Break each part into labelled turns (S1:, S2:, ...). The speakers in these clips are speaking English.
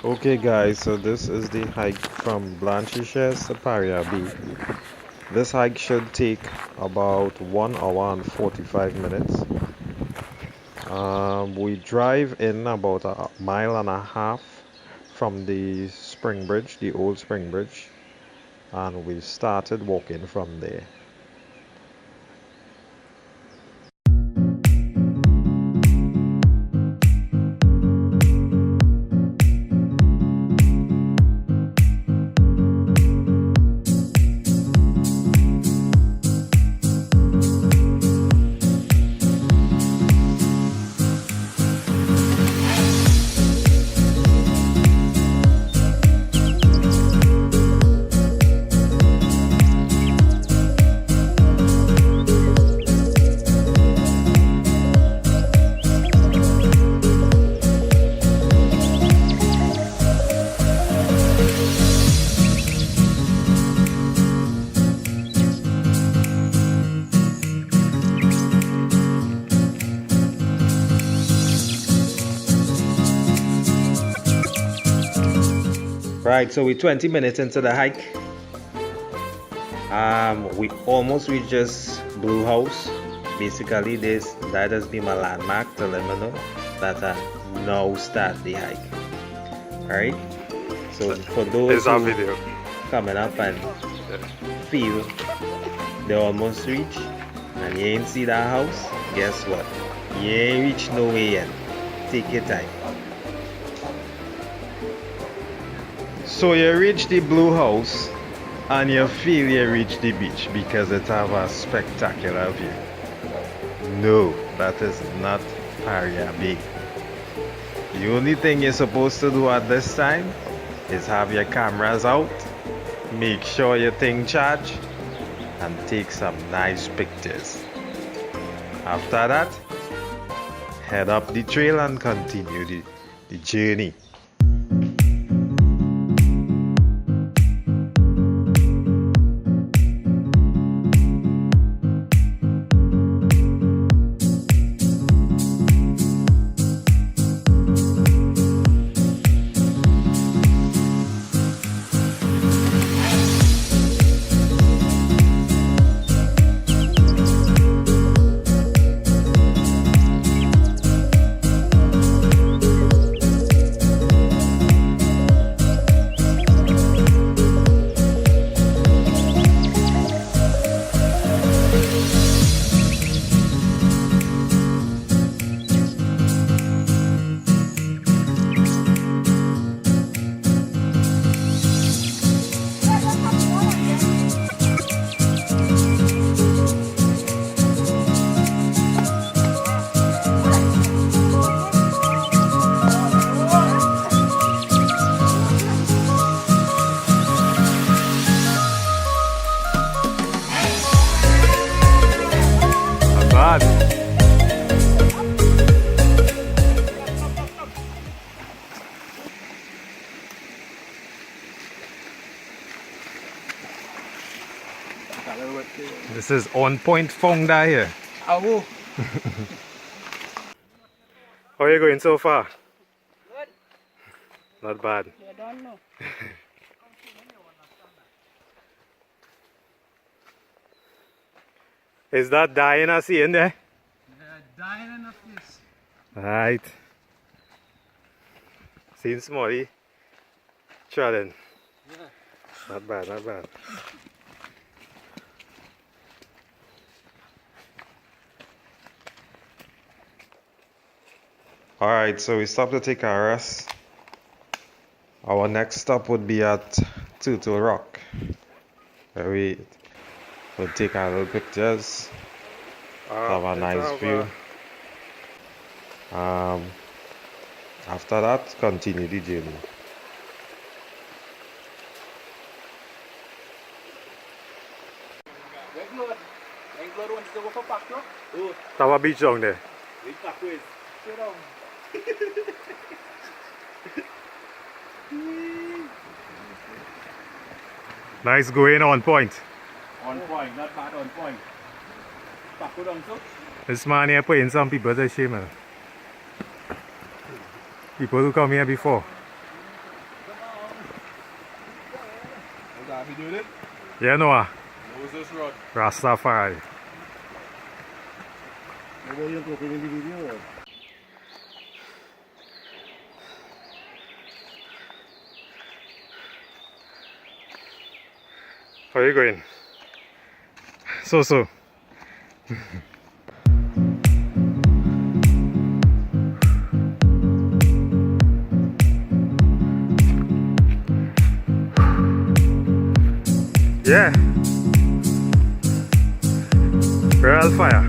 S1: Okay guys, so this is the hike from Blanchisseuse to Paria B. This hike should take about 1 hour and 45 minutes. We drive in about a mile and a half from the spring bridge, the old spring bridge, and we started walking from there. Right, so we're 20 minutes into the hike. We almost reached this blue house. Basically, that has been my landmark to let me know that I now start the hike. Alright, so for those who coming up and feel they almost reach and you ain't see that house, guess what? You ain't reached nowhere yet. Take your time. So you reach the blue house and you feel you reach the beach because it have a spectacular view. No, that is not Paria Bay. The only thing you're supposed to do at this time is have your cameras out, make sure your thing charged, and take some nice pictures. After that, head up the trail and continue the journey. This is on point Fonda here.
S2: Oh.
S1: How are you going so far?
S2: Good.
S1: Not bad.
S2: You don't know.
S1: Is that dying I see in there?
S2: Yeah, dying in the face.
S1: Right. Seen Smolly trotting.
S2: Yeah.
S1: Not bad, not bad. Alright, so we stopped to take a rest. Our next stop would be at Turtle Rock, where we will take our little pictures, have a nice view. After that, continue the journey. Tower Beach down there. Nice going, on point.
S2: On point, not bad, on point.
S1: This man here putting some people to shame. People who come here before.
S2: We doing it?
S1: Yeah, Noah.
S2: What was this rod?
S1: Rastafari.
S2: Maybe you're talking in the video.
S1: How are you going? So. Yeah. Real fire.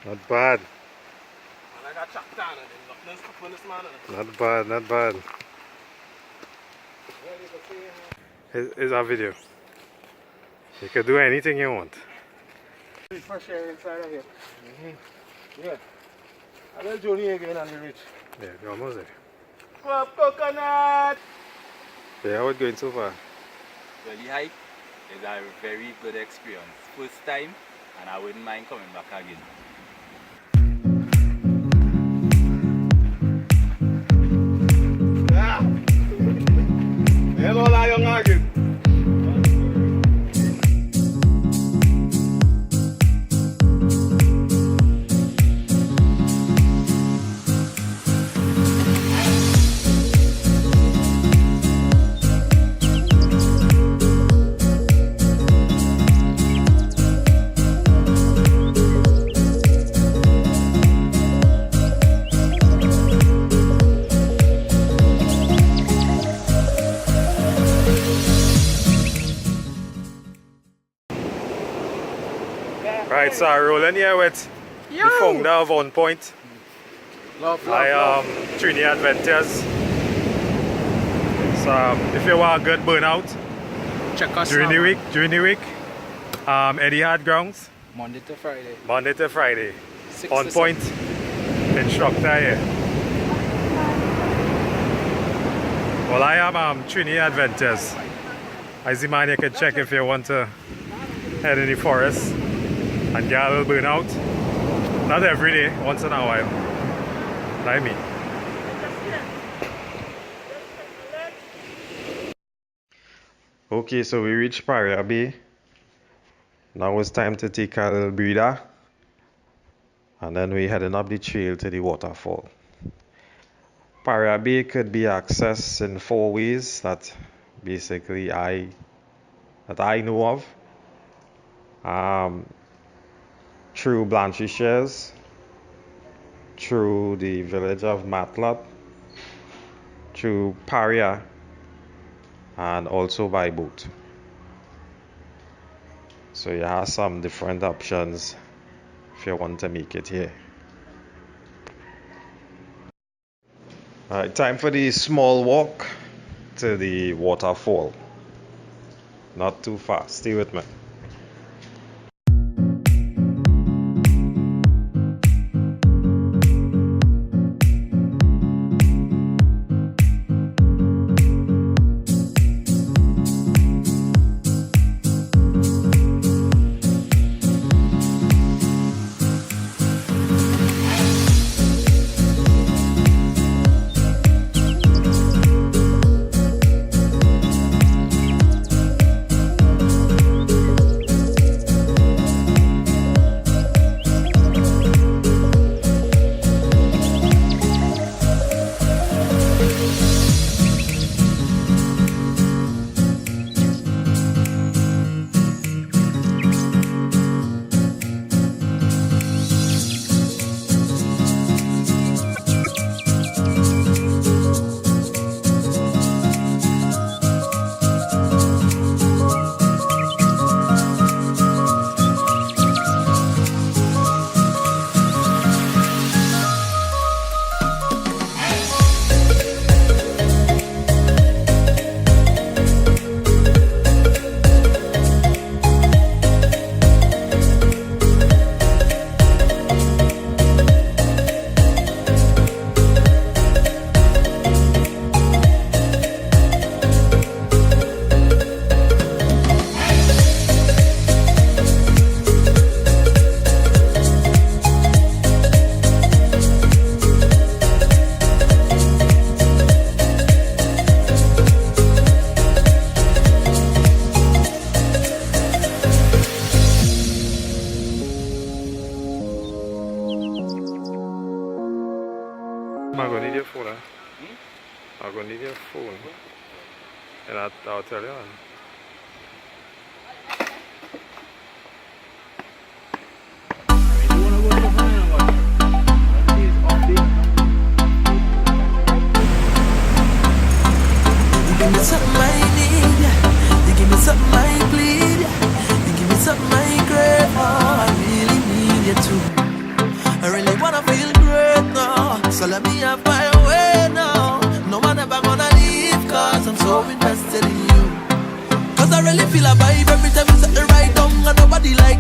S1: Not bad.
S2: And I got chucked down and then locked this up on this man.
S1: Not bad, not bad. Here's our video. You can do anything you want.
S2: Fresh air inside of here. Yeah. A little journey again and we reach.
S1: Yeah, we're almost there.
S2: Pop coconut!
S1: Yeah, how it going so far?
S3: Really hike is a very good experience. First time, and I wouldn't mind coming back again.
S2: Hello, Lion Again.
S1: Right, so rolling here with the founder of On Point.
S2: Love.
S1: Trini Adventures. So if you want a good burnout
S2: Check us
S1: during
S2: out.
S1: the week, Eddie Hard Grounds,
S2: Monday to Friday.
S1: Monday to Friday.
S2: 6
S1: On
S2: to
S1: Point instructor here. Well, I am Trini Adventures. As the man, you can check if you want to head in the forest and get a little burnout. Not every day, once in a while. I mean. Okay, so we reached Paria Bay. Now it's time to take a little breather. And then we're heading up the trail to the waterfall. Paria Bay could be accessed in 4 ways that basically I know of. Through Blanchisseuse, through the village of Matlat, through Paria, and also by boat. So you have some different options if you want to make it here. Alright, time for the small walk to the waterfall. Not too far, stay with me. I'm gonna need your phone. I'm gonna need your phone. And I'll tell you.
S4: Give me something I need, you give me something I bleed, you give me something I crave. Oh, I really need you too. I really wanna feel great now, so let me have my way now. No one ever gonna leave, cause I'm so invested in you. Cause I really feel a vibe every time you set the right down, and nobody like